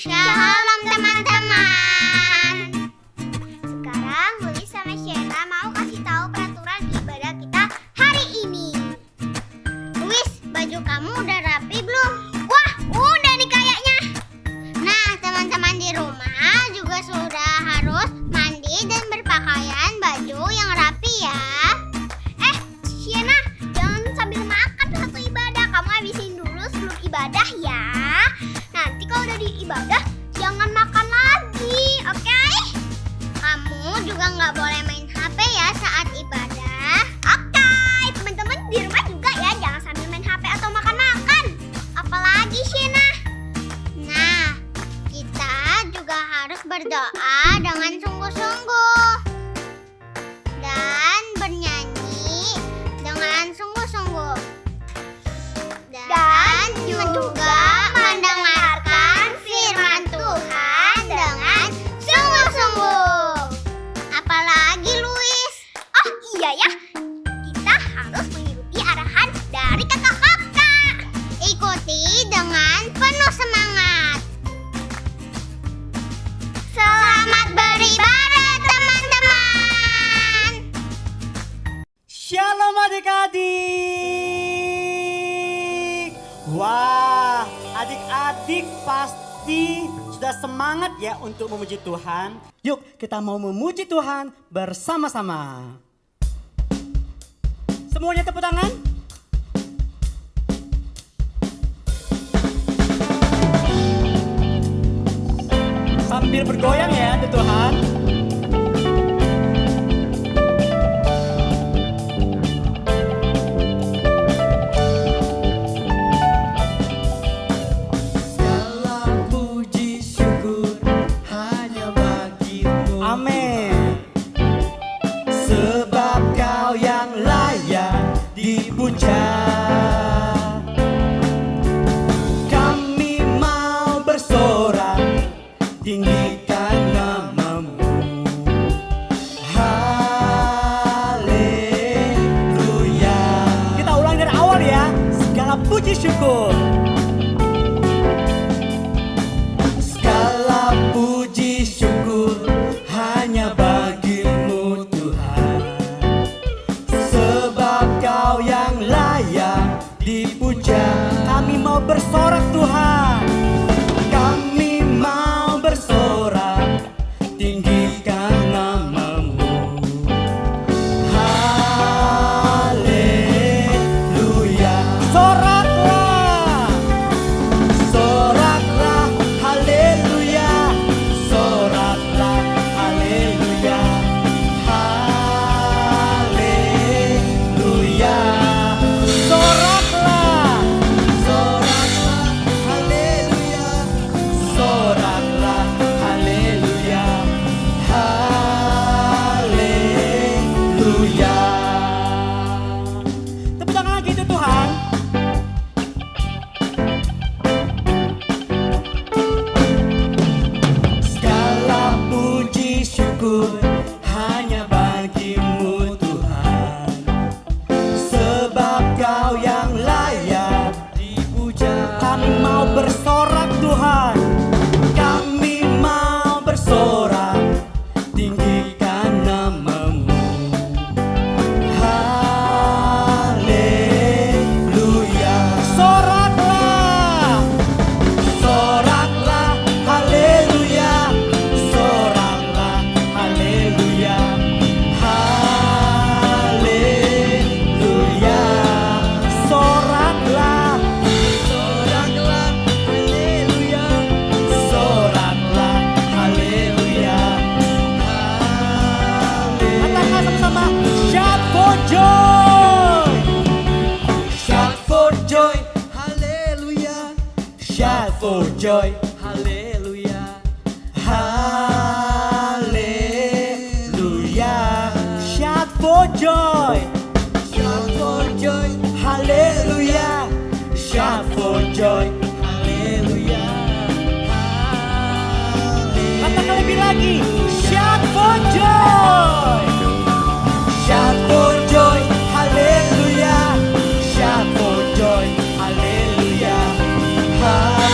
Shalom teman-teman. Sekarang Luis sama Shena mau kasih tahu peraturan ibadah kita hari ini. Luis, baju kamu udah rapi belum? Wah, udah nih kayaknya. Nah, teman-teman di rumah juga sudah harus mandi dan berpakaian baju yang rapi ya. Shena, jangan sambil makan satu ibadah. Kamu habisin dulu sebelum ibadah ya. Nanti kalau udah di ibadah, jangan makan lagi, oke? Kamu juga nggak boleh main HP ya saat ibadah. Oke, teman-teman di rumah juga ya, jangan sambil main HP atau makan-makan. Apalagi Shena. Nah, kita juga harus berdoa dengan sungguh-sungguh dan bernyanyi dengan sungguh-sungguh. Dan juga mendengarkan firman Tuhan dengan sungguh-sungguh. Apalagi Luis? Oh iya ya, kita harus mengikuti arahan dari kakak-kakak. Ikuti dengan penuh semangat. Selamat beribadah teman-teman. Shalom adik-adik. Wah, adik-adik pasti sudah semangat ya untuk memuji Tuhan. Yuk kita mau memuji Tuhan bersama-sama. Semuanya tepuk tangan. Sambil bergoyang ya Tuhan. Amin. Sebab Kau yang layak dipuja. Kami mau bersorak, tinggikan nama-Mu. Haleluya. Kita ulang dari awal ya. Segala puji syukur. Segala puji syukur hanya bagi-Mu Tuhan. Sebab Kau yang layak dipuja. Kami mau bersorak Tuhan. Kami mau bersorak, tinggikan nama-Mu. Haleluya. Soraklah, soraklah, haleluya. Soraklah, haleluya. Haleluya. Soraklah, soraklah, haleluya. Soraklah, haleluya. Haleluya. Tepuk tangan lagi untuk Tuhan. Segala puji syukur hanya bagi-Mu Tuhan. Sebab Kau yang layak dipuja. Kami mau bersorak Tuhan. Kami mau bersorak, tinggikan nama-Mu. Haleluya. Soraklah, soraklah, haleluya. Soraklah, haleluya. Haleluya. Soraklah, soraklah, haleluya. Soraklah, haleluya. Katakan sama-sama, shout for joy. Shout for joy, haleluya. Shout for joy, haleluya. Haleluya. Shout for joy. Shout for joy, haleluya. Shout for joy, haleluya. Katakan lebih lagi, shout for joy. Shout for joy, haleluya. Shout for joy, haleluya. Haleluya.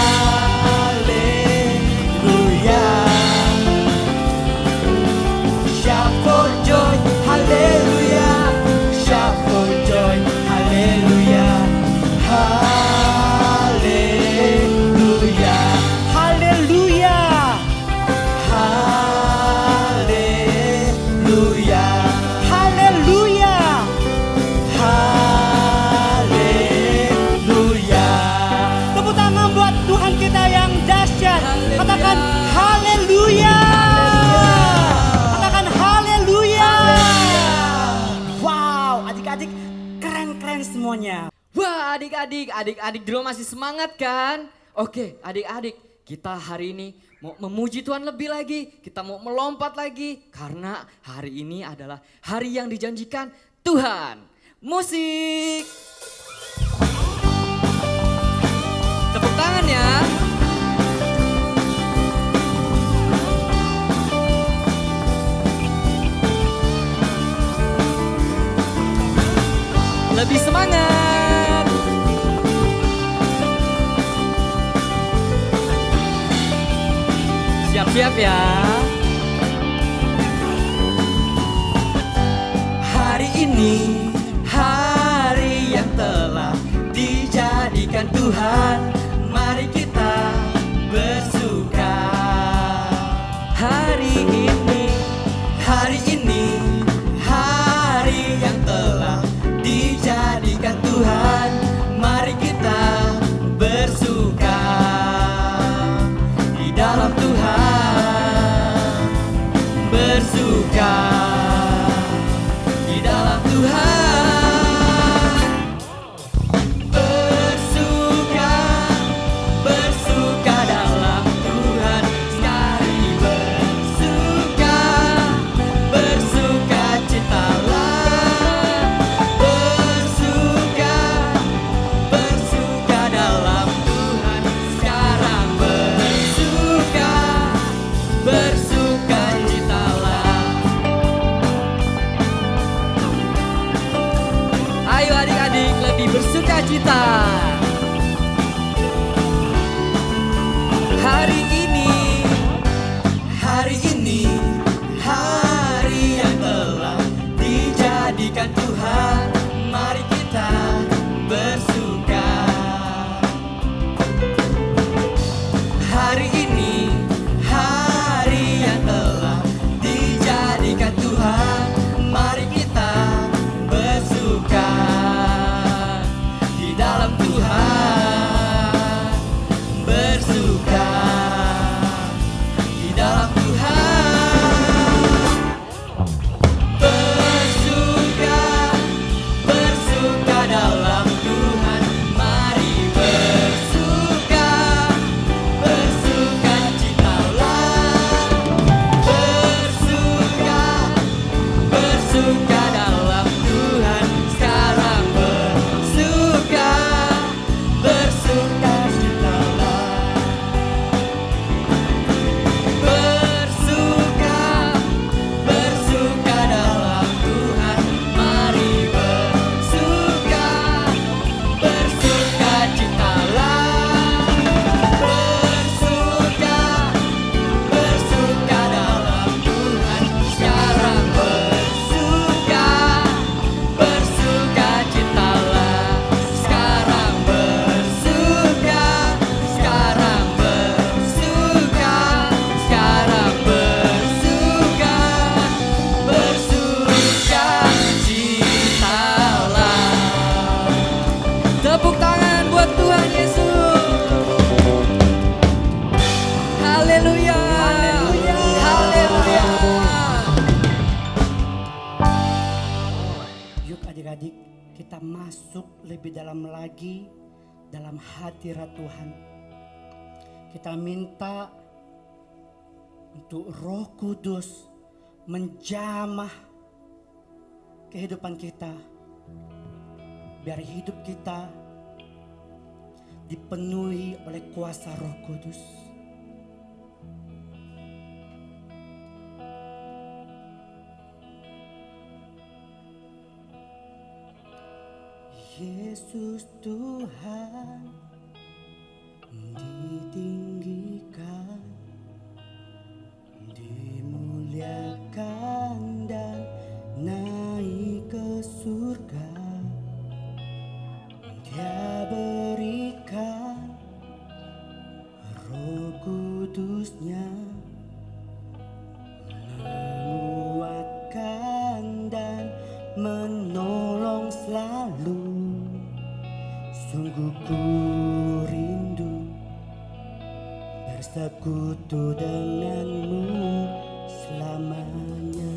adik-adik, adik-adik di rumah masih semangat kan? Oke, adik-adik, kita hari ini mau memuji Tuhan lebih lagi, kita mau melompat lagi karena hari ini adalah hari yang dijanjikan Tuhan. Musik. Tepuk tangan ya. Lebih semangat. Siap-siap ya. Hari ini hari yang telah dijadikan Tuhan, mari kita bersuka. Hari ini hari yang telah dijadikan Tuhan, mari kita bersuka di dalam Tuhan, bersuka di dalam Tuhan, bersuka, bersuka dalam Tuhan, sekali bersuka, bersuka citalah, bersuka, bersuka dalam Tuhan, sekarang bersuka, bersuka citalah. Ayo adik-adik lebih bersuka cita. Hari ini hari yang telah dijadikan Tuhan, mari kita bersuka. Hari ini hari yang telah dijadikan Tuhan, mari kita bersuka di dalam Tuhan, bersuka di dalam Tuhan, bersuka, bersuka dalam Tuhan, mari bersuka, bersuka citalah, bersuka, bersuka dalam Tuhan, sekarang bersuka, bersuka citalah, bersuka, bersuka dalam Tuhan, mari bersuka, bersuka citalah, bersuka, bersuka dalam Tuhan, sekarang bersuka, bersuka citalah, sekarang bersuka, sekarang bersuka, sekarang bersuka, bersuka citalah. Tepuk tangan buat Tuhan Yesus. Haleluya. Haleluya. Yuk adik-adik, kita masuk lebih dalam lagi dalam hadirat Tuhan. Kita minta untuk Roh Kudus menjamah kehidupan kita. Biar hidup kita dipenuhi oleh kuasa Roh Kudus. Yesus Tuhan ditinggikan, dimuliakan dan naik ke surga. Dia berikan Roh Kudusnya, menguatkan dan menolong selalu. Sungguh ku rindu bersekutu denganmu selamanya.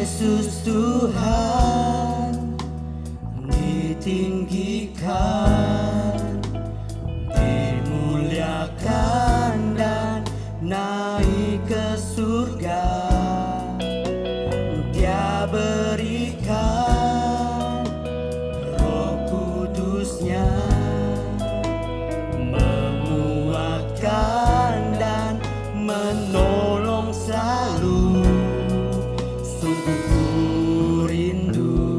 Yesus Tuhan ditinggikan, dimuliakan dan naik ke surga. Dia berikan Roh Kudusnya, menguatkan dan menolong selalu. Sungguh ku rindu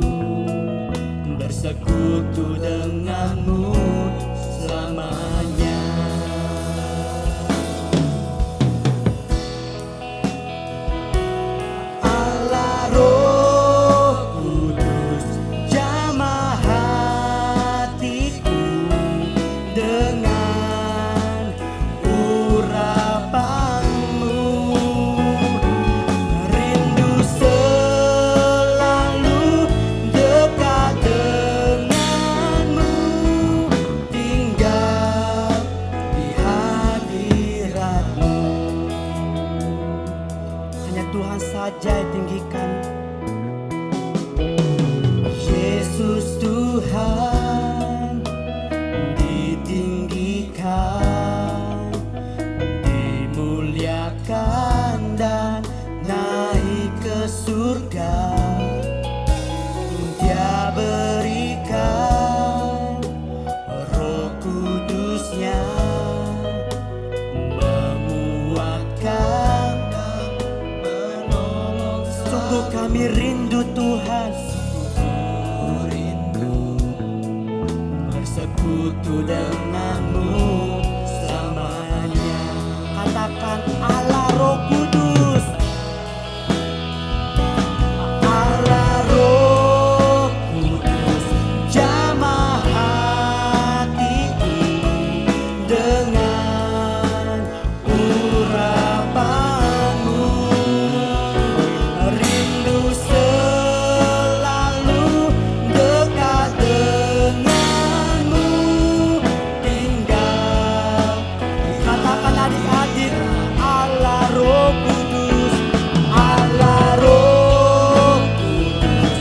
bersekutu denganmu selamanya. Allah Roh Kudus, jamah hatiku dengan urapanmu. Rindu selalu dekat denganmu, tinggal di hadiratmu. Hanya Tuhan saja yang tinggikan. Yesus Tuhan ditinggikan, dimuliakan dan naik ke surga. Dia berikan Roh Kudusnya, menguatkan dan menolong. Sungguh kami rindu Tuhan, sungguh rindu bersekutu denganmu selamanya. Katakan Allah Roh Kudus, Allah Roh Kudus, jamah hatiku dengan urapanmu. Rindu selalu dekat denganmu, tinggal. Katakan adik-adik, Allah Roh Kudus, Allah Roh Kudus,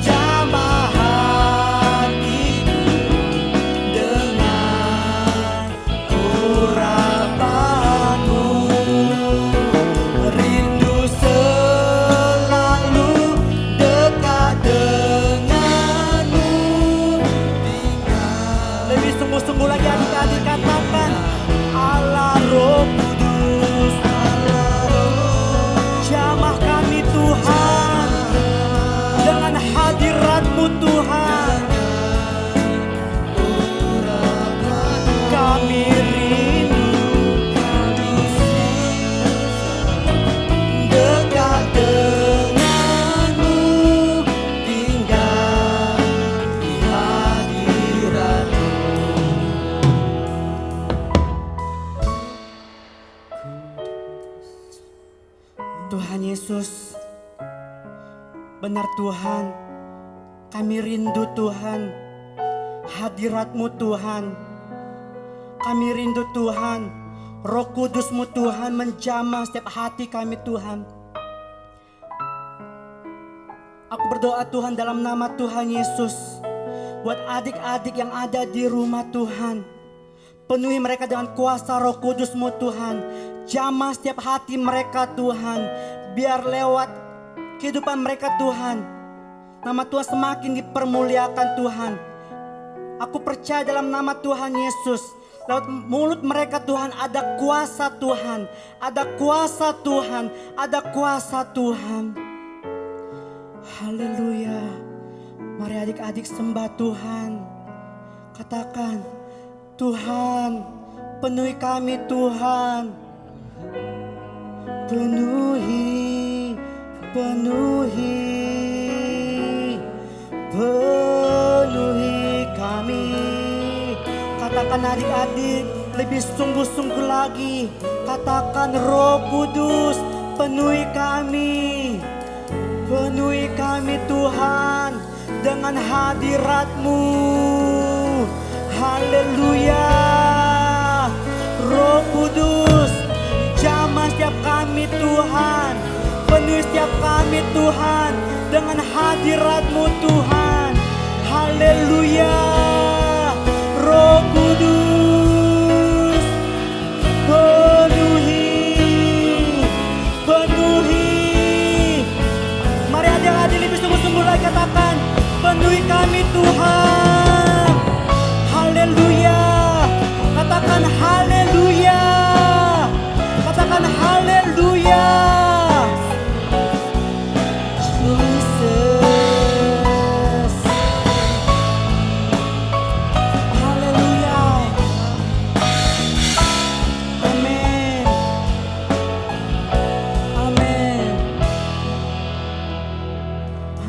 jamah hatiku dengan urapanmu. Rindu selalu dekat denganmu, tinggal. Lebih sungguh-sungguh lagi adik-adik, katakan Allah Roh Kudus, jamah kami Tuhan dengan hadirat-Mu Tuhan. Kami rindu dekat denganmu, tinggal di hadirat-Mu. Tuhan Yesus, benar Tuhan, kami rindu Tuhan, hadirat-Mu Tuhan. Kami rindu Tuhan, Roh Kudus-Mu Tuhan menjamah setiap hati kami Tuhan. Aku berdoa Tuhan dalam nama Tuhan Yesus, buat adik-adik yang ada di rumah Tuhan. Penuhi mereka dengan kuasa Roh Kudus-Mu Tuhan. Jamah setiap hati mereka Tuhan. Biar lewat kehidupan mereka Tuhan, nama Tuhan semakin dipermuliakan Tuhan. Aku percaya dalam nama Tuhan Yesus, lewat mulut mereka Tuhan ada kuasa Tuhan. Ada kuasa Tuhan. Ada kuasa Tuhan. Haleluya. Mari adik-adik sembah Tuhan. Katakan, Tuhan, penuhi kami Tuhan. Penuhi, penuhi, penuhi kami. Katakan adik-adik lebih sungguh-sungguh lagi. Katakan Roh Kudus, penuhi kami. Penuhi kami Tuhan dengan hadirat-Mu. Haleluya. Roh Kudus, jamah setiap kami Tuhan. Penuhi setiap kami Tuhan dengan hadirat-Mu Tuhan. Haleluya. Roh Kudus, penuhi. Mari adik-adik lebih sungguh-sungguh lagi katakan, penuhi kami Tuhan. Haleluya. Katakan haleluya. Katakan haleluya. Jesus. Haleluya. Amin. Amin.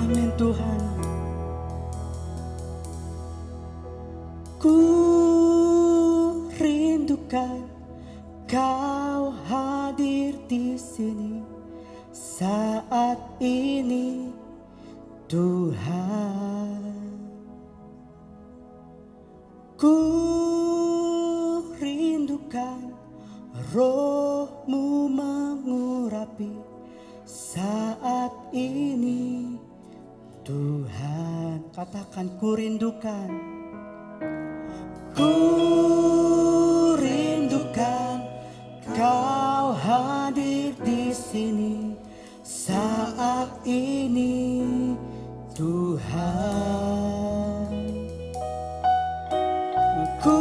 Amin Tuhan. Ku rindukan Kau hadir di sini saat ini Tuhan. Ku rindukan Roh-Mu mengurapi saat ini Tuhan. Katakan ku rindukan. Ku rindukan Kau hadir di sini saat ini Tuhan. Ku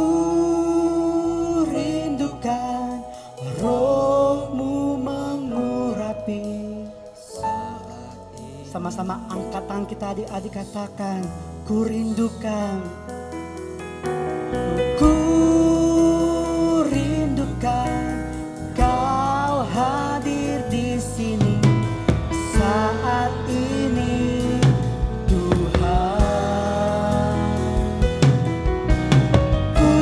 rindukan Roh-Mu mengurapi saat ini. Sama-sama angkat tangan kita adik-adik, katakan ku rindukan. Ku rindukan Kau hadir di sini saat ini Tuhan. Ku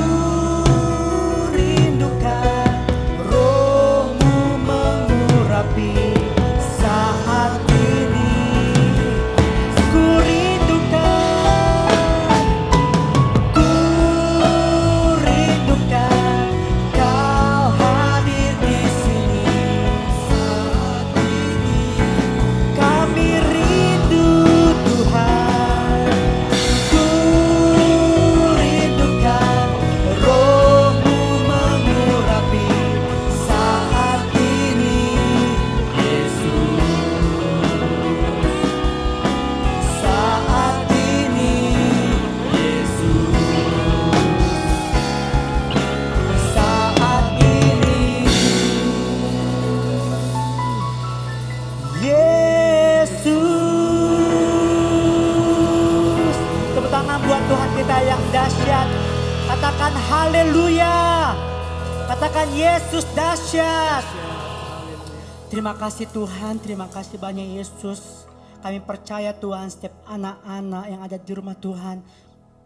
rindukan Roh-Mu mengurapi saat ini. Ku rindukan, ku rindukan Kau hadir di sini saat ini. Kami rindu Tuhan. Ku rindukan Roh-Mu mengurapi saat ini Yesus. Saat ini Yesus. Saat ini Yesus. Tepuk tangan buat Tuhan kita yang dahsyat. Katakan haleluya. Katakan Yesus dahsyat. Terima kasih Tuhan, terima kasih banyak Yesus. Kami percaya Tuhan setiap anak-anak yang ada di rumah Tuhan,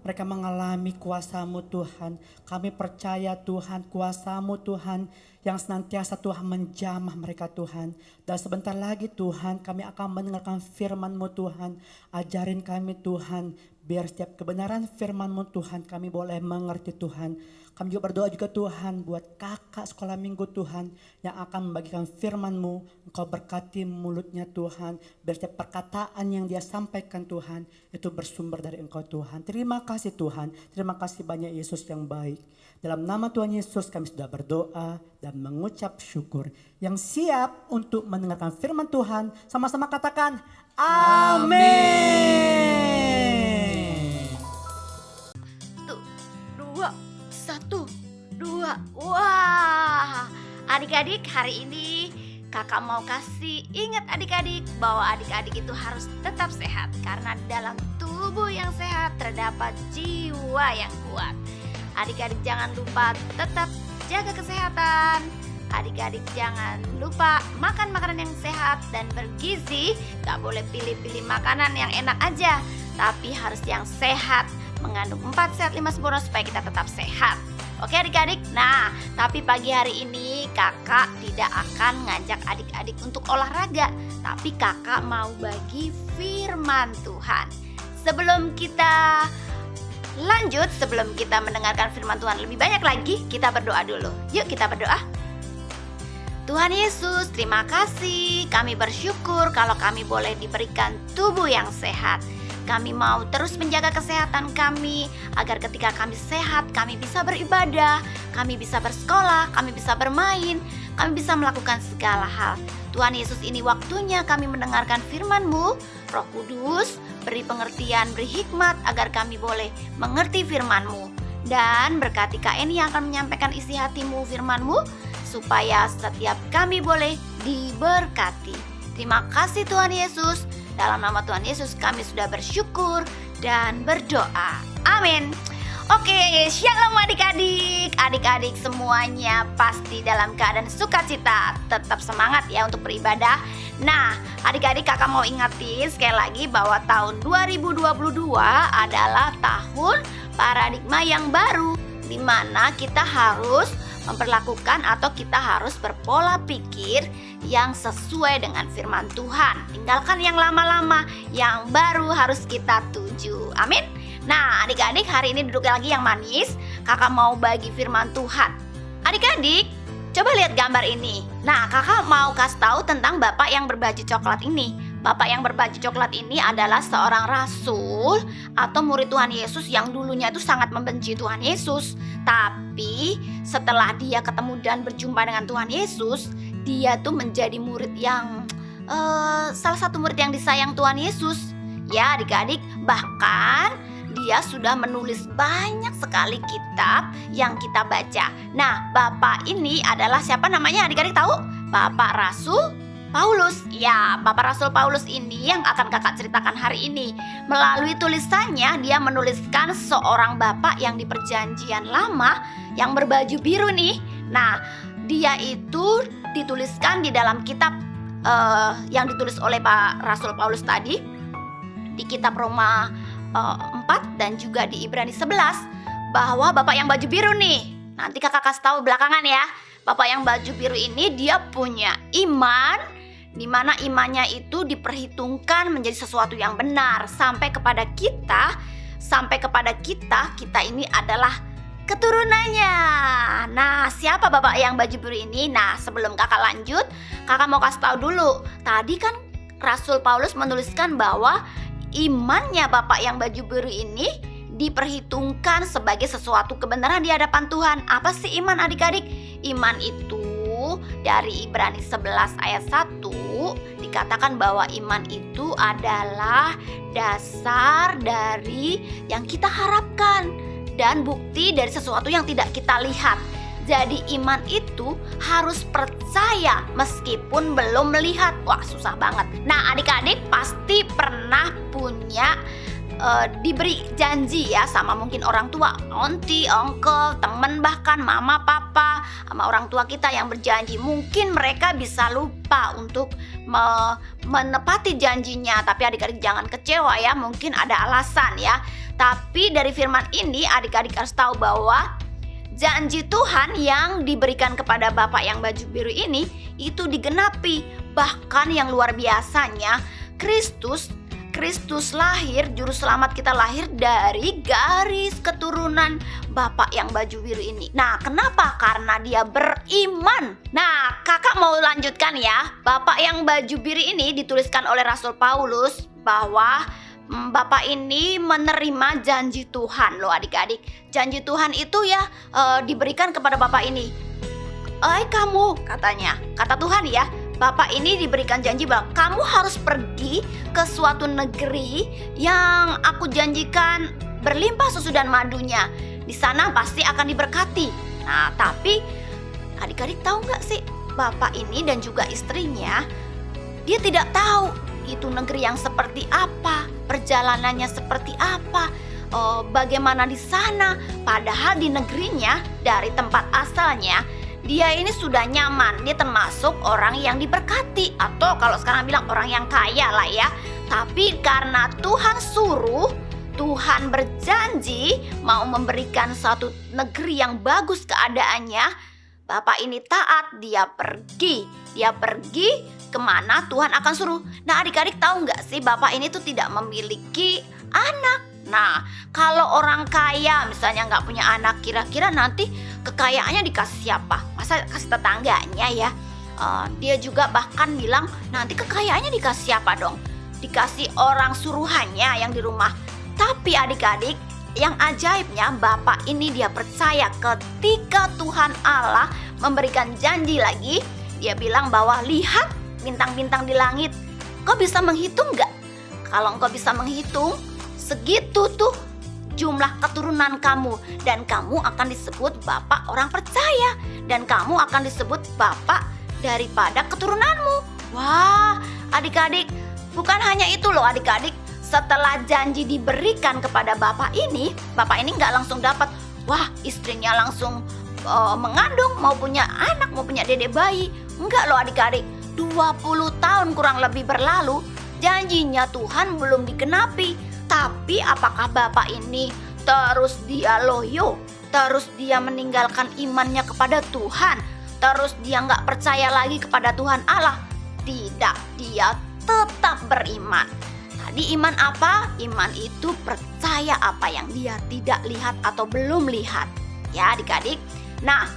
mereka mengalami kuasa-Mu Tuhan. Kami percaya Tuhan kuasa-Mu Tuhan yang senantiasa Tuhan menjamah mereka Tuhan. Dan sebentar lagi Tuhan kami akan mendengarkan firman-Mu Tuhan. Ajarin kami Tuhan, biar setiap kebenaran firman-Mu Tuhan kami boleh mengerti Tuhan. Kami juga berdoa juga Tuhan buat kakak sekolah minggu Tuhan yang akan membagikan firman-Mu. Engkau berkati mulutnya Tuhan, biar setiap perkataan yang dia sampaikan Tuhan itu bersumber dari Engkau Tuhan. Terima kasih Tuhan, terima kasih banyak Yesus yang baik. Dalam nama Tuhan Yesus kami sudah berdoa dan mengucap syukur. Yang siap untuk mendengarkan firman Tuhan, sama-sama katakan amin. 1, 2. Wah, adik-adik hari ini kakak mau kasih ingat adik-adik bahwa adik-adik itu harus tetap sehat. Karena dalam tubuh yang sehat terdapat jiwa yang kuat. Adik-adik jangan lupa tetap jaga kesehatan. Adik-adik jangan lupa makan makanan yang sehat dan bergizi. Gak boleh pilih-pilih makanan yang enak aja, tapi harus yang sehat, mengandung 4 sehat 5 sempurna supaya kita tetap sehat. Oke adik-adik, nah tapi pagi hari ini kakak tidak akan ngajak adik-adik untuk olahraga, tapi kakak mau bagi firman Tuhan. Sebelum kita lanjut, sebelum kita mendengarkan firman Tuhan lebih banyak lagi, kita berdoa dulu. Yuk kita berdoa. Tuhan Yesus, terima kasih. Kami bersyukur kalau kami boleh diberikan tubuh yang sehat. Kami mau terus menjaga kesehatan kami, agar ketika kami sehat, kami bisa beribadah, kami bisa bersekolah, kami bisa bermain, kami bisa melakukan segala hal. Tuhan Yesus, ini waktunya kami mendengarkan firman-Mu. Roh Kudus, beri pengertian, beri hikmat, agar kami boleh mengerti firman-Mu. Dan berkati Kak Eni yang akan menyampaikan isi hatimu, firman-Mu, supaya setiap kami boleh diberkati. Terima kasih Tuhan Yesus. Dalam nama Tuhan Yesus kami sudah bersyukur dan berdoa. Amin. Oke, shalom adik-adik. Adik-adik semuanya pasti dalam keadaan sukacita. Tetap semangat ya untuk beribadah. Nah, adik-adik kakak mau ingatin sekali lagi bahwa tahun 2022 adalah tahun paradigma yang baru, di mana kita harus memperlakukan atau kita harus berpola pikir yang sesuai dengan firman Tuhan. Tinggalkan yang lama-lama, yang baru harus kita tuju. Amin. Nah, adik-adik hari ini duduk lagi yang manis. Kakak mau bagi firman Tuhan. Adik-adik, coba lihat gambar ini. Nah, kakak mau kasih tahu tentang bapak yang berbaju coklat ini. Bapak yang berbaju coklat ini adalah seorang rasul atau murid Tuhan Yesus yang dulunya itu sangat membenci Tuhan Yesus. Tapi setelah dia ketemu dan berjumpa dengan Tuhan Yesus, dia tuh menjadi murid yang salah satu murid yang disayang Tuhan Yesus. Ya adik-adik, bahkan dia sudah menulis banyak sekali kitab yang kita baca. Nah, bapak ini adalah siapa namanya adik-adik tahu? Bapak Rasul Paulus. Ya, Bapak Rasul Paulus ini yang akan kakak ceritakan hari ini. Melalui tulisannya dia menuliskan seorang bapak yang di perjanjian lama yang berbaju biru nih. Nah, dia itu dituliskan di dalam kitab yang ditulis oleh Pak Rasul Paulus tadi, di kitab Roma 4 dan juga di Ibrani 11, bahwa bapak yang baju biru nih, nanti kakak kasih tahu belakangan ya. Bapak yang baju biru ini dia punya iman, di mana imannya itu diperhitungkan menjadi sesuatu yang benar sampai kepada kita ini adalah keturunannya. Nah, siapa bapak yang baju biru ini? Nah, sebelum kakak lanjut, kakak mau kasih tahu dulu. Tadi kan Rasul Paulus menuliskan bahwa imannya bapak yang baju biru ini diperhitungkan sebagai sesuatu kebenaran di hadapan Tuhan. Apa sih iman adik-adik? Iman itu dari Ibrani 11 ayat 1 dikatakan bahwa iman itu adalah dasar dari yang kita harapkan dan bukti dari sesuatu yang tidak kita lihat. Jadi iman itu harus percaya meskipun belum melihat. Wah, susah banget. Nah, adik-adik pasti pernah punya diberi janji ya sama mungkin orang tua, onti, onkel, temen, bahkan mama, papa, sama orang tua kita yang berjanji. Mungkin mereka bisa lupa untuk menepati janjinya, tapi adik-adik jangan kecewa ya, mungkin ada alasan ya. Tapi dari firman ini adik-adik harus tahu bahwa janji Tuhan yang diberikan kepada bapak yang baju biru ini itu digenapi. Bahkan yang luar biasanya, Kristus lahir, juru selamat kita lahir dari garis keturunan bapak yang baju biru ini. Nah, kenapa? Karena dia beriman. Nah, kakak mau lanjutkan ya. Bapak yang baju biru ini dituliskan oleh Rasul Paulus bahwa bapak ini menerima janji Tuhan loh adik-adik. Janji Tuhan itu ya diberikan kepada bapak ini. Kamu, katanya, kata Tuhan ya, bapak ini diberikan janji bahwa kamu harus pergi ke suatu negeri yang aku janjikan berlimpah susu dan madunya. Di sana pasti akan diberkati. Nah, tapi adik-adik tahu nggak sih, bapak ini dan juga istrinya, dia tidak tahu itu negeri yang seperti apa, perjalanannya seperti apa, bagaimana di sana. Padahal di negerinya, dari tempat asalnya, dia ini sudah nyaman. Dia termasuk orang yang diberkati, atau kalau sekarang bilang orang yang kaya lah ya. Tapi karena Tuhan suruh, Tuhan berjanji mau memberikan suatu negeri yang bagus keadaannya, bapak ini taat. Dia pergi kemana Tuhan akan suruh. Nah, adik-adik tahu nggak sih, bapak ini tuh tidak memiliki anak. Nah, kalau orang kaya misalnya nggak punya anak, kira-kira nanti kekayaannya dikasih siapa? Masa kasih tetangganya ya? Dia juga bahkan bilang nanti kekayaannya dikasih siapa dong? Dikasih orang suruhannya yang di rumah. Tapi adik-adik, yang ajaibnya Bapak ini dia percaya ketika Tuhan Allah memberikan janji lagi. Dia bilang bahwa lihat bintang-bintang di langit. Kau bisa menghitung gak? Kalau engkau bisa menghitung, segitu tuh jumlah keturunan kamu. Dan kamu akan disebut Bapak orang percaya. Dan kamu akan disebut Bapak daripada keturunanmu. Wah, adik-adik, bukan hanya itu loh adik-adik. Setelah janji diberikan kepada Bapak ini nggak langsung dapat, wah istrinya langsung mengandung, mau punya anak, mau punya dedek bayi. Enggak loh adik-adik, 20 tahun kurang lebih berlalu, janjinya Tuhan belum digenapi. Tapi apakah Bapak ini terus dia loyo, terus dia meninggalkan imannya kepada Tuhan, terus dia nggak percaya lagi kepada Tuhan Allah? Tidak, dia tetap beriman. Tadi iman apa? Iman itu percaya apa yang dia tidak lihat atau belum lihat. Ya adik-adik. Nah,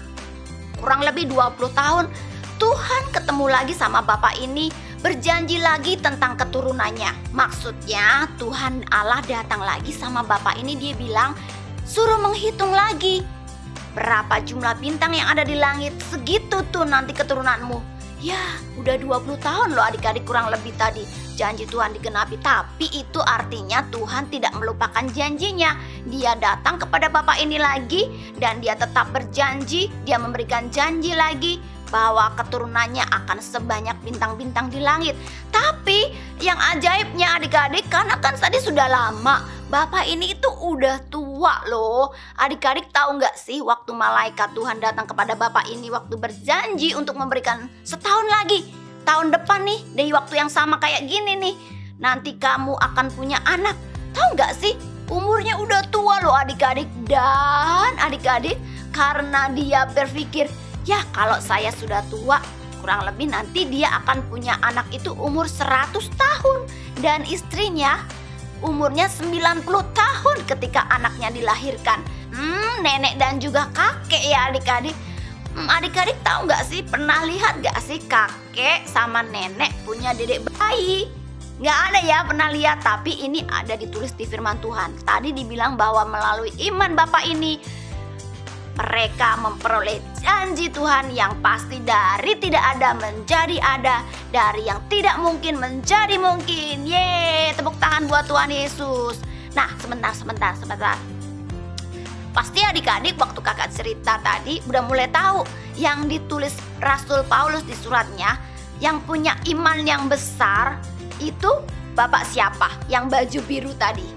kurang lebih 20 tahun Tuhan ketemu lagi sama Bapak ini, berjanji lagi tentang keturunannya. Maksudnya Tuhan Allah datang lagi sama Bapak ini, dia bilang suruh menghitung lagi berapa jumlah bintang yang ada di langit, segitu tuh nanti keturunanmu. Ya, udah 20 tahun loh adik-adik kurang lebih tadi janji Tuhan digenapi. Tapi itu artinya Tuhan tidak melupakan janjinya. Dia datang kepada Bapak ini lagi dan dia tetap berjanji, dia memberikan janji lagi bahwa keturunannya akan sebanyak bintang-bintang di langit. Tapi yang ajaibnya adik-adik, karena kan tadi sudah lama, Bapak ini itu udah tua loh. Adik-adik tahu nggak sih waktu malaikat Tuhan datang kepada Bapak ini waktu berjanji untuk memberikan setahun lagi, tahun depan nih, dari waktu yang sama kayak gini nih, nanti kamu akan punya anak. Tahu nggak sih, umurnya udah tua loh adik-adik. Dan adik-adik, karena dia berpikir, ya kalau saya sudah tua, kurang lebih nanti dia akan punya anak itu umur 100 tahun. Dan istrinya umurnya 90 tahun ketika anaknya dilahirkan. Nenek dan juga kakek ya adik-adik. Adik-adik tahu nggak sih, pernah lihat nggak sih kakek sama nenek punya dedek bayi? Nggak ada ya pernah lihat, tapi ini ada ditulis di firman Tuhan. Tadi dibilang bahwa melalui iman Bapak ini mereka memperoleh janji Tuhan yang pasti dari tidak ada menjadi ada, dari yang tidak mungkin menjadi mungkin. Yeay, tepuk tangan buat Tuhan Yesus. Nah, sebentar. Pasti adik-adik waktu kakak cerita tadi udah mulai tahu yang ditulis Rasul Paulus di suratnya, yang punya iman yang besar itu Bapak siapa? Yang baju biru tadi.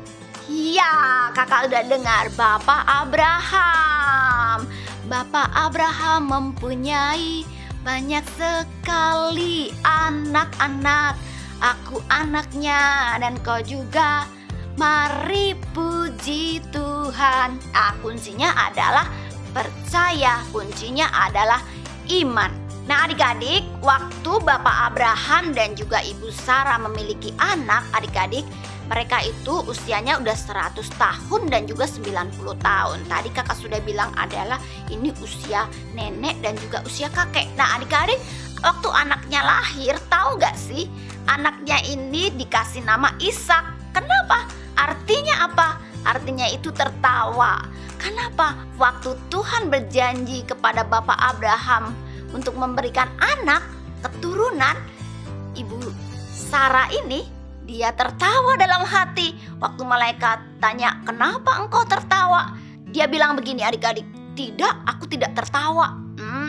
Iya, kakak udah dengar, Bapak Abraham. Bapak Abraham mempunyai banyak sekali anak-anak. Aku anaknya dan kau juga. Mari puji Tuhan. Kuncinya adalah percaya, kuncinya adalah iman. Nah adik-adik, waktu Bapak Abraham dan juga Ibu Sarah memiliki anak, adik-adik, mereka itu usianya udah 100 tahun dan juga 90 tahun. Tadi kakak sudah bilang adalah ini usia nenek dan juga usia kakek. Nah adik-adik, waktu anaknya lahir, tahu gak sih? Anaknya ini dikasih nama Ishak. Kenapa? Artinya apa? Artinya itu tertawa. Kenapa? Waktu Tuhan berjanji kepada Bapak Abraham untuk memberikan anak, keturunan, Ibu Sarah ini, dia tertawa dalam hati. Waktu malaikat tanya, kenapa engkau tertawa? Dia bilang begini adik-adik, tidak, aku tidak tertawa.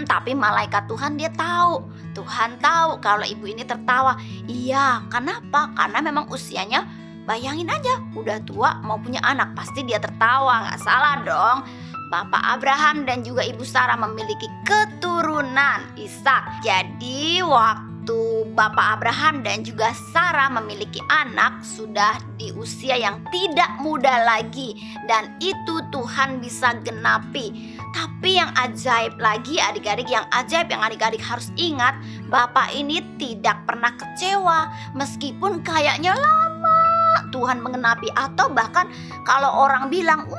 Tapi malaikat Tuhan dia tahu. Tuhan tahu kalau ibu ini tertawa. Iya, kenapa? Karena memang usianya, bayangin aja, udah tua mau punya anak, pasti dia tertawa, gak salah dong. Bapak Abraham dan juga Ibu Sarah memiliki keturunan Ishak. Jadi waktu Bapak Abraham dan juga Sarah memiliki anak sudah di usia yang tidak muda lagi. Dan itu Tuhan bisa genapi. Tapi yang ajaib lagi adik-adik, yang ajaib yang adik-adik harus ingat, Bapak ini tidak pernah kecewa meskipun kayaknya lama Tuhan mengenapi. Atau bahkan kalau orang bilang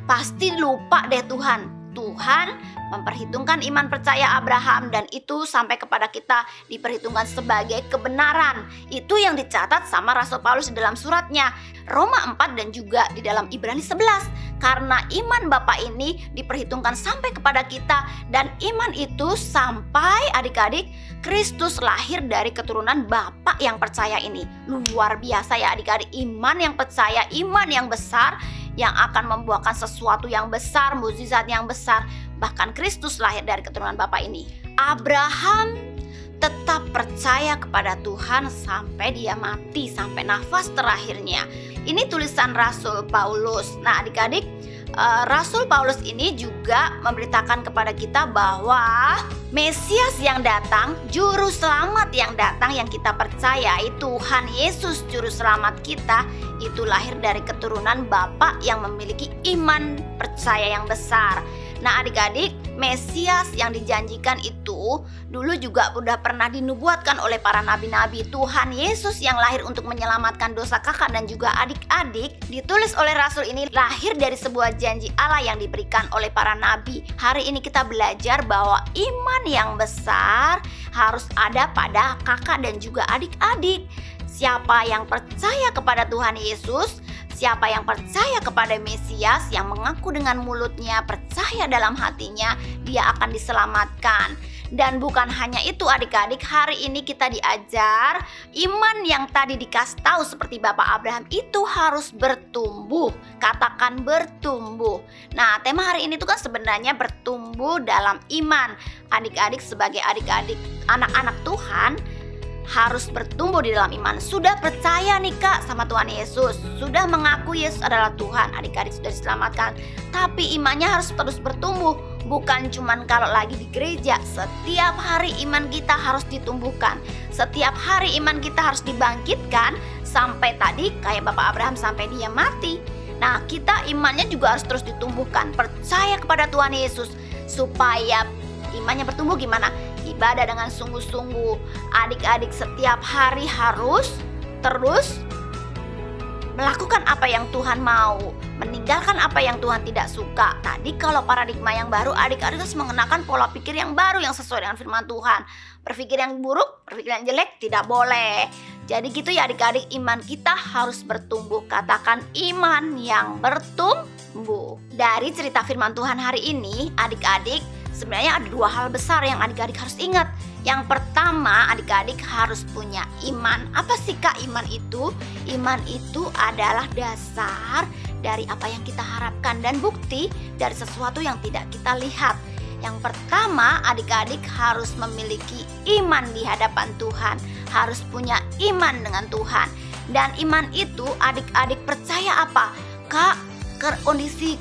pasti lupa deh Tuhan. Tuhan memperhitungkan iman percaya Abraham dan itu sampai kepada kita diperhitungkan sebagai kebenaran. Itu yang dicatat sama Rasul Paulus di dalam suratnya Roma 4 dan juga di dalam Ibrani 11. Karena iman Bapa ini diperhitungkan sampai kepada kita dan iman itu sampai adik-adik Kristus lahir dari keturunan Bapa yang percaya ini. Luar biasa ya adik-adik, iman yang percaya, iman yang besar yang akan membuahkan sesuatu yang besar, mukjizat yang besar. Bahkan Kristus lahir dari keturunan Bapa ini. Abraham tetap percaya kepada Tuhan sampai dia mati, sampai nafas terakhirnya. Ini tulisan Rasul Paulus. Nah adik-adik, Rasul Paulus ini juga memberitakan kepada kita bahwa Mesias yang datang, Juru Selamat yang datang yang kita percayai, Tuhan Yesus Juru Selamat kita, itu lahir dari keturunan Bapa yang memiliki iman percaya yang besar. Nah adik-adik, Mesias yang dijanjikan itu dulu juga udah pernah dinubuatkan oleh para nabi-nabi. Tuhan Yesus yang lahir untuk menyelamatkan dosa kakak dan juga adik-adik, ditulis oleh Rasul ini lahir dari sebuah janji Allah yang diberikan oleh para nabi. Hari ini kita belajar bahwa iman yang besar harus ada pada kakak dan juga adik-adik. Siapa yang percaya kepada Tuhan Yesus, siapa yang percaya kepada Mesias, yang mengaku dengan mulutnya, percaya dalam hatinya, dia akan diselamatkan. Dan bukan hanya itu adik-adik, hari ini kita diajar iman yang tadi dikasih tahu seperti Bapak Abraham itu harus bertumbuh. Katakan bertumbuh. Nah tema hari ini tuh kan sebenarnya bertumbuh dalam iman. Adik-adik sebagai adik-adik anak-anak Tuhan harus bertumbuh di dalam iman. Sudah percaya nih kak sama Tuhan Yesus, sudah mengaku Yesus adalah Tuhan, adik-adik sudah diselamatkan, tapi imannya harus terus bertumbuh. Bukan cuman kalau lagi di gereja, setiap hari iman kita harus ditumbuhkan. Setiap hari iman kita harus dibangkitkan sampai tadi kayak Bapak Abraham sampai dia mati. Nah kita imannya juga harus terus ditumbuhkan. Percaya kepada Tuhan Yesus supaya imannya bertumbuh. Gimana? Ibadah dengan sungguh-sungguh. Adik-adik setiap hari harus terus melakukan apa yang Tuhan mau, meninggalkan apa yang Tuhan tidak suka. Tadi kalau paradigma yang baru, adik-adik harus mengenakan pola pikir yang baru yang sesuai dengan firman Tuhan. Berpikir yang buruk, berpikir yang jelek tidak boleh. Jadi gitu ya adik-adik, iman kita harus bertumbuh. Katakan iman yang bertumbuh. Dari cerita firman Tuhan hari ini, adik-adik, sebenarnya ada dua hal besar yang adik-adik harus ingat. Yang pertama, adik-adik harus punya iman. Apa sih kak iman itu? Iman itu adalah dasar dari apa yang kita harapkan dan bukti dari sesuatu yang tidak kita lihat. Yang pertama, adik-adik harus memiliki iman di hadapan Tuhan. Harus punya iman dengan Tuhan. Dan iman itu adik-adik percaya apa? Kak, kondisi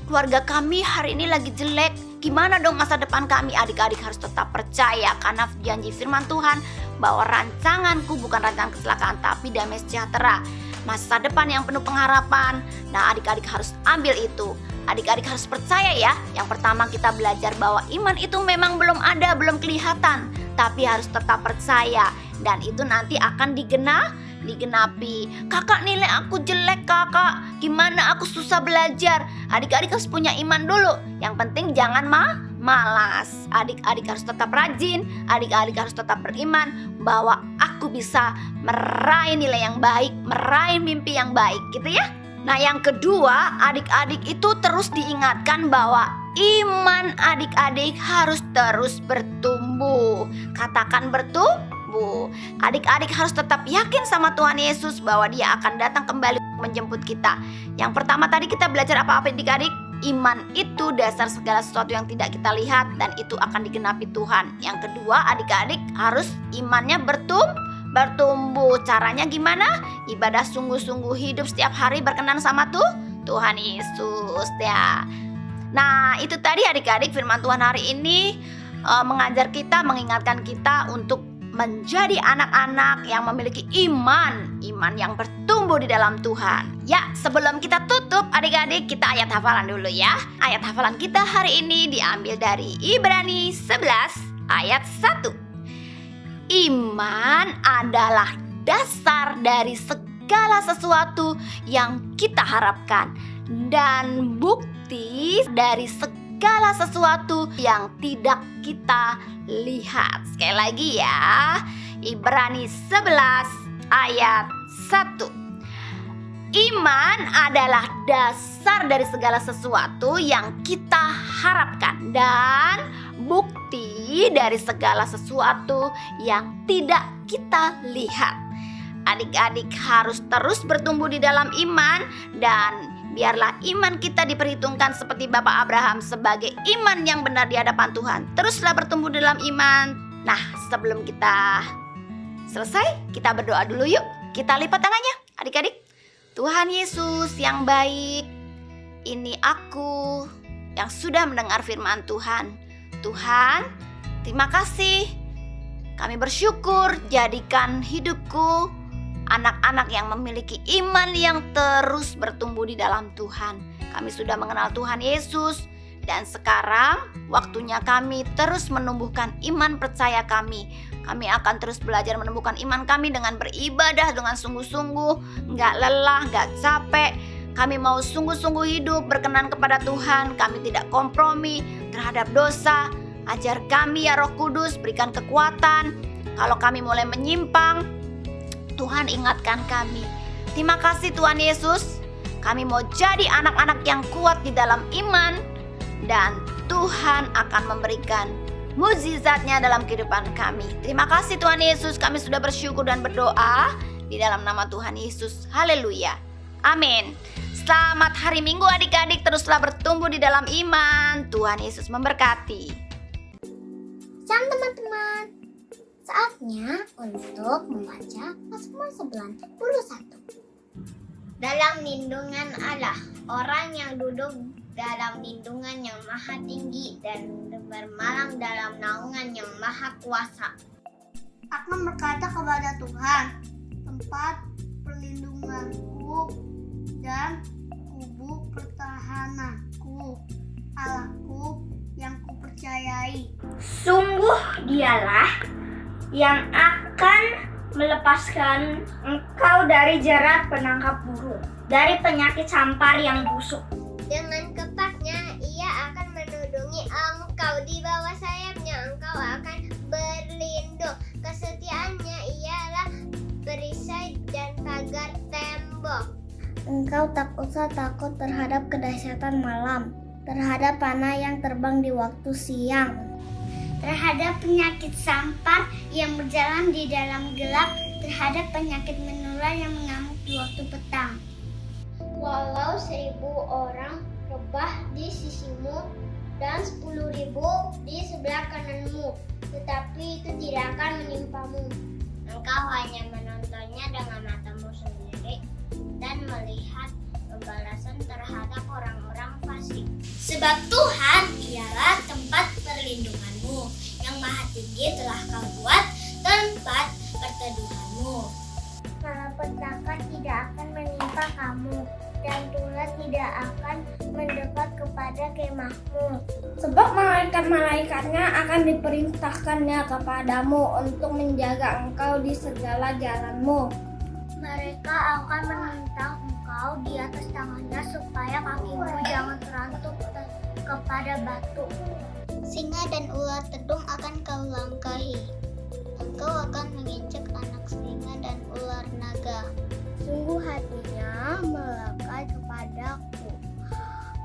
keluarga kami hari ini lagi jelek. Gimana dong masa depan kami? Adik-adik harus tetap percaya karena janji firman Tuhan bahwa rancanganku bukan rancangan kecelakaan tapi damai sejahtera. Masa depan yang penuh pengharapan. Nah adik-adik harus ambil itu. Adik-adik harus percaya ya. Yang pertama kita belajar bahwa iman itu memang belum ada, belum kelihatan, tapi harus tetap percaya. Dan itu nanti akan digenapi. Kakak nilai aku jelek kakak, gimana aku susah belajar. Adik-adik harus punya iman dulu. Yang penting jangan malas. Adik-adik harus tetap rajin. Adik-adik harus tetap beriman bahwa aku bisa meraih nilai yang baik, meraih mimpi yang baik gitu ya. Nah yang kedua, adik-adik itu terus diingatkan bahwa iman adik-adik harus terus bertumbuh. Katakan bertumbuh. Adik-adik harus tetap yakin sama Tuhan Yesus bahwa dia akan datang kembali menjemput kita. Yang pertama tadi kita belajar apa adik-adik? Iman itu dasar segala sesuatu yang tidak kita lihat dan itu akan digenapi Tuhan. Yang kedua adik-adik harus imannya bertumbuh. Caranya gimana? Ibadah sungguh-sungguh, hidup setiap hari berkenan sama Tuhan Yesus ya. Nah itu tadi adik-adik firman Tuhan hari ini mengajar kita, mengingatkan kita untuk menjadi anak-anak yang memiliki iman yang bertumbuh di dalam Tuhan. Ya, sebelum kita tutup adik-adik, kita ayat hafalan dulu ya. Ayat hafalan kita hari ini diambil dari Ibrani 11 ayat 1. Iman adalah dasar dari segala sesuatu yang kita harapkan dan bukti dari segala segala sesuatu yang tidak kita lihat. Sekali lagi ya, Ibrani 11 ayat 1. Iman adalah dasar dari segala sesuatu yang kita harapkan dan bukti dari segala sesuatu yang tidak kita lihat. Adik-adik harus terus bertumbuh di dalam iman, dan biarlah iman kita diperhitungkan seperti Bapak Abraham sebagai iman yang benar di hadapan Tuhan. Teruslah bertumbuh dalam iman. Nah, sebelum kita selesai, kita berdoa dulu yuk. Kita lipat tangannya, adik-adik. Tuhan Yesus yang baik, ini aku yang sudah mendengar firman Tuhan. Tuhan, terima kasih. Kami bersyukur, jadikan hidupku anak-anak yang memiliki iman yang terus bertumbuh di dalam Tuhan. Kami sudah mengenal Tuhan Yesus, dan sekarang waktunya kami terus menumbuhkan iman percaya kami. Kami akan terus belajar menumbuhkan iman kami dengan beribadah dengan sungguh-sungguh, gak lelah, gak capek. Kami mau sungguh-sungguh hidup berkenan kepada Tuhan. Kami tidak kompromi terhadap dosa. Ajar kami ya Roh Kudus, berikan kekuatan. Kalau kami mulai menyimpang, Tuhan ingatkan kami. Terima kasih Tuhan Yesus. Kami mau jadi anak-anak yang kuat di dalam iman, dan Tuhan akan memberikan mukjizatnya dalam kehidupan kami. Terima kasih Tuhan Yesus. Kami sudah bersyukur dan berdoa di dalam nama Tuhan Yesus. Haleluya. Amin. Selamat hari Minggu adik-adik. Teruslah bertumbuh di dalam iman. Tuhan Yesus memberkati. Shalom teman-teman. Saatnya untuk membaca Mazmur 91. Dalam lindungan Allah, orang yang duduk dalam lindungan yang maha tinggi dan bermalam dalam naungan yang maha kuasa. Aku berkata kepada Tuhan, tempat perlindunganku dan kubu pertahananku, Allahku yang kupercayai. Sungguh dialah yang akan melepaskan engkau dari jerat penangkap burung, dari penyakit sampar yang busuk. Dengan kepaknya ia akan melindungi engkau, di bawah sayapnya engkau akan berlindung. Kesetiaannya ialah perisai dan pagar tembok. Engkau tak usah takut terhadap kedahsyatan malam, terhadap panah yang terbang di waktu siang, terhadap penyakit sampar yang berjalan di dalam gelap, terhadap penyakit menular yang mengamuk di waktu petang. Walau 1.000 orang rebah di sisimu dan 10.000 di sebelah kananmu, tetapi itu tidak akan menimpamu. Engkau hanya menontonnya dengan matamu sendiri dan melihat pembalasan terhadap orang-orang fasik. Sebab Tuhan ialah tempat perlindunganmu, yang maha tinggi telah kau buat tempat perteduhanmu. Malapetaka tidak akan menimpa kamu, dan tulah tidak akan mendekat kepada kemahmu. Sebab malaikat-malaikatnya akan diperintahkannya kepadamu untuk menjaga engkau di segala jalanmu. Mereka akan menentang engkau di atas tangannya supaya kakimu jangan terantuk kepada batu. Singa dan ular tedung akan kau langkahi. Engkau akan menginjak anak singa dan ular naga. Sungguh hatinya melekat kepadaku,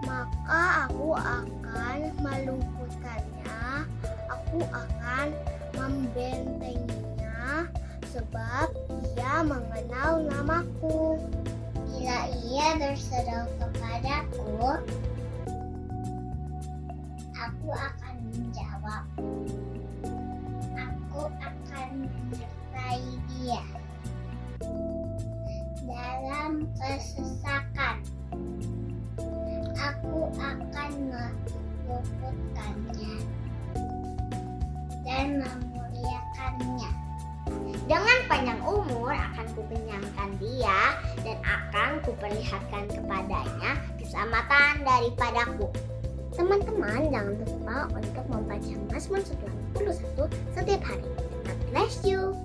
maka aku akan meluputkannya. Aku akan membentenginya, sebab ia mengenal namaku. Bila ia berseru kepadaku, aku akan menjawab. Aku akan menyertai dia dalam kesesakan. Aku akan meluputkannya dan memuliakannya. Dengan panjang umur akan kukenyangkan dia, dan akan kuperlihatkan kepadanya keselamatan daripadaku. Teman-teman, jangan lupa untuk membaca Mazmur 91 setiap hari. God bless you.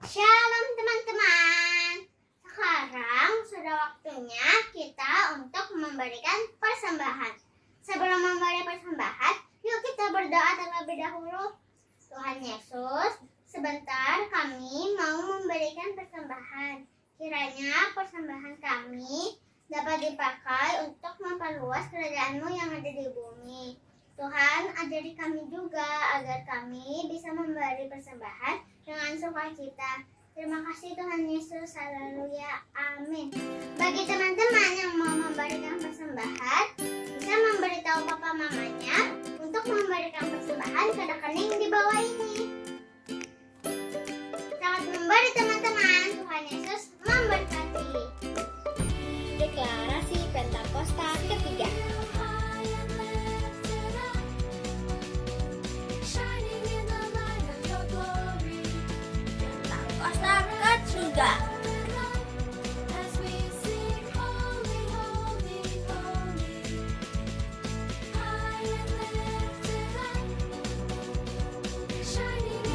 Shalom teman-teman. Sekarang sudah waktunya kita untuk memberikan persembahan. Sebelum memberi persembahan, dipakai untuk memperluas kerajaan-Mu yang ada di bumi. Tuhan, ajari kami juga agar kami bisa memberi persembahan dengan sukacita. Terima kasih Tuhan Yesus, haleluya, amin. Bagi teman-teman yang mau memberikan persembahan, bisa memberitahu papa mamanya untuk memberikan persembahan ke rekening di bawah ini. Selamat memberi teman-teman, Tuhan Yesus memberkati. Deklarasi Pentakosta ketiga. Pentakosta ketiga.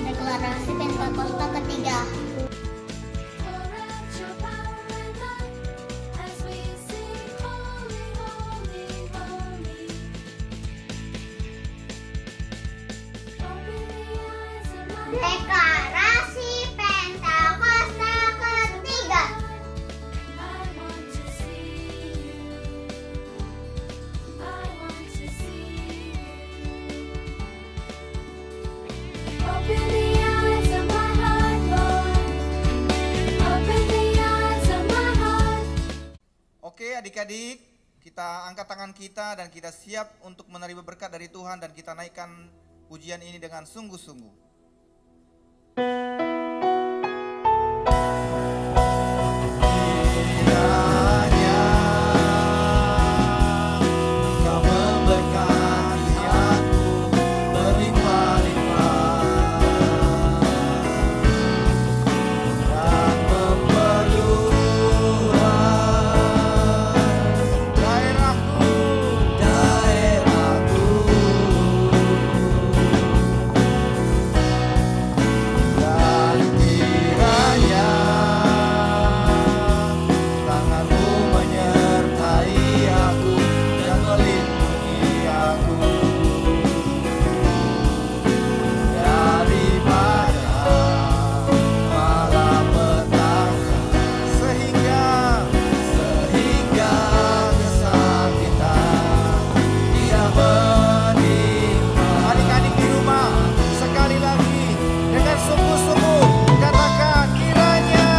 Deklarasi Pentakosta ketiga. Deklarasi Pentakosta ketiga. Oke adik-adik, kita angkat tangan kita dan kita siap untuk menerima berkat dari Tuhan dan kita naikkan pujian ini dengan sungguh-sungguh. Kiranya Kau memberkati aku berlimpah-limpah dan memperluas daerahku dan kiranya tanganmu menyertai aku dan melindungi aku daripada malapetaka sehingga kesakitan tidak menimpa. Adik-adik di rumah, sekali lagi dengan sungguh-sungguh katakan kiranya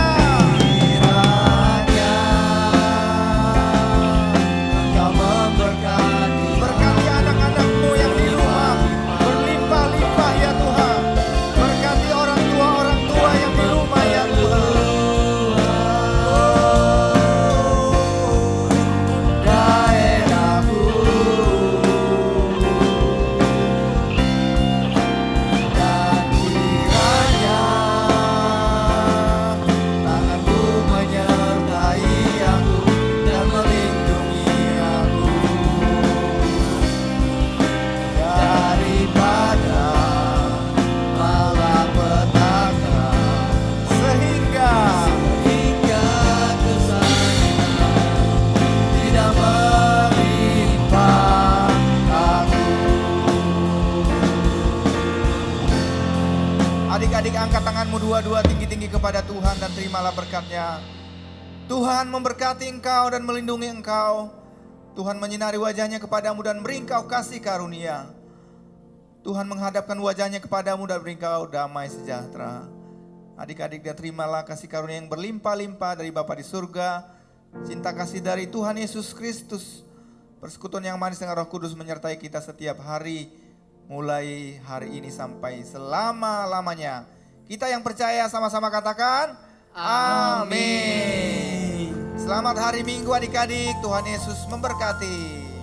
Kau memberkati anak-anakmu yang di rumah berlimpah-limpah ya Tuhan. Berkati orang tua yang di rumah ya Tuhan. Daerahku dan kiranya tanganmu menyertai aku dan melindungi aku daripada malapetaka sehingga kesakitan tidak menimpa aku. Adik-adik angkat tanganmu dua-dua tinggi-tinggi kepada Tuhan dan terimalah berkatnya. Tuhan memberkati engkau dan melindungi engkau. Tuhan menyinari wajahnya kepadamu dan beri engkau kasih karunia. Tuhan menghadapkan wajahnya kepadamu dan beri engkau damai sejahtera. Adik-adik dan terimalah kasih karunia yang berlimpah-limpah dari Bapa di surga. Cinta kasih dari Tuhan Yesus Kristus. Persekutuan yang manis dengan Roh Kudus menyertai kita setiap hari. Mulai hari ini sampai selama-lamanya. Kita yang percaya sama-sama katakan amin. Selamat hari Minggu adik-adik. Tuhan Yesus memberkati.